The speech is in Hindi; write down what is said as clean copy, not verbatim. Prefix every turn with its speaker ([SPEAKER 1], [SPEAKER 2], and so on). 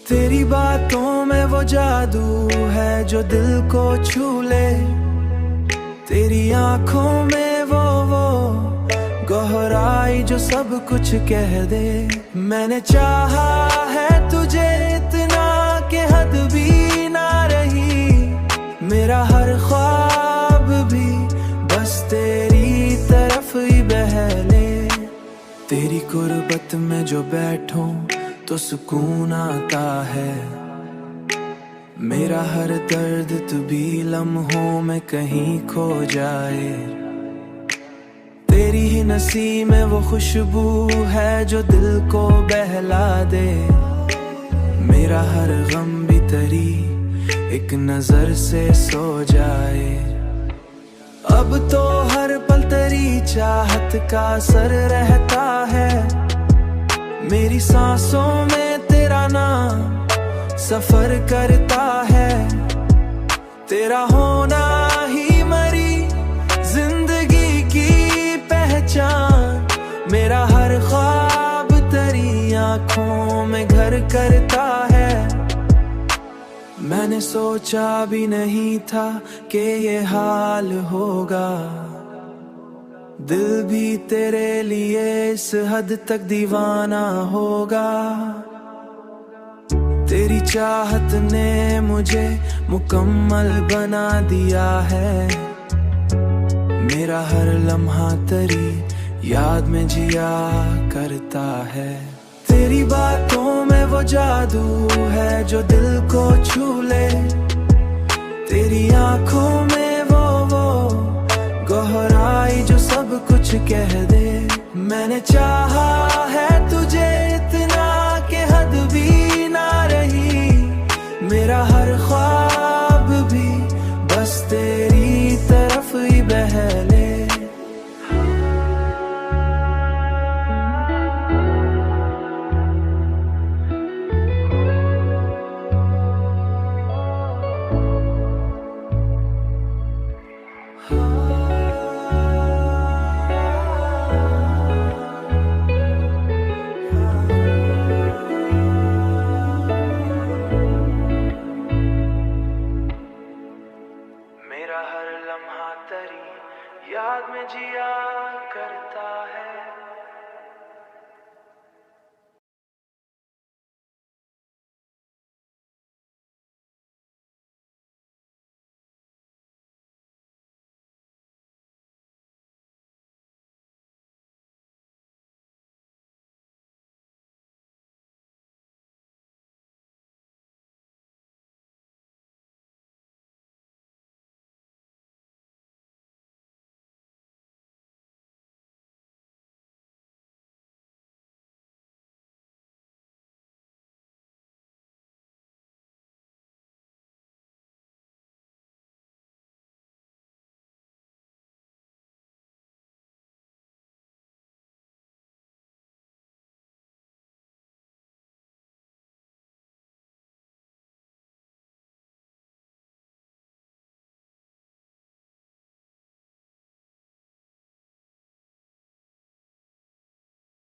[SPEAKER 1] तेरी बातों में वो जादू है जो दिल को छू ले। तेरी आंखों में वो गहराई जो सब कुछ कह दे। मैंने चाहा है तुझे इतना कि हद भी ना रही। मेरा हर ख्वाब भी बस तेरी तरफ ही बहले। तेरी गुर्बत में जो बैठूं तो सुकून आता है। मेरा हर दर्द तू भी लम्हों में कहीं खो जाए। तेरी ही नसीब में वो खुशबू है जो दिल को बहला दे। मेरा हर गम भी तेरी एक नजर से सो जाए। अब तो हर पल तेरी चाहत का असर रहता है। मेरी सांसों में तेरा नाम सफर करता है। तेरा होना ही मरी जिंदगी की पहचान। मेरा हर ख्वाब तेरी आंखों में घर करता है। मैंने सोचा भी नहीं था कि ये हाल होगा। दिल भी तेरे लिए इस हद तक दीवाना होगा। तेरी चाहत ने मुझे मुकम्मल बना दिया है। मेरा हर लम्हा तेरी याद में जिया करता है। तेरी बातों में वो जादू है जो दिल को छू ले। तेरी आंखों में वो गहराई जो सब कुछ कह दे। मैंने चाहा है तुझे इतना कि हद भी ना रही। मेरा हर ख्वाब भी बस तेरी तरफ ही बहले। मेरा हर लम्हा तेरी याद में जिया करता।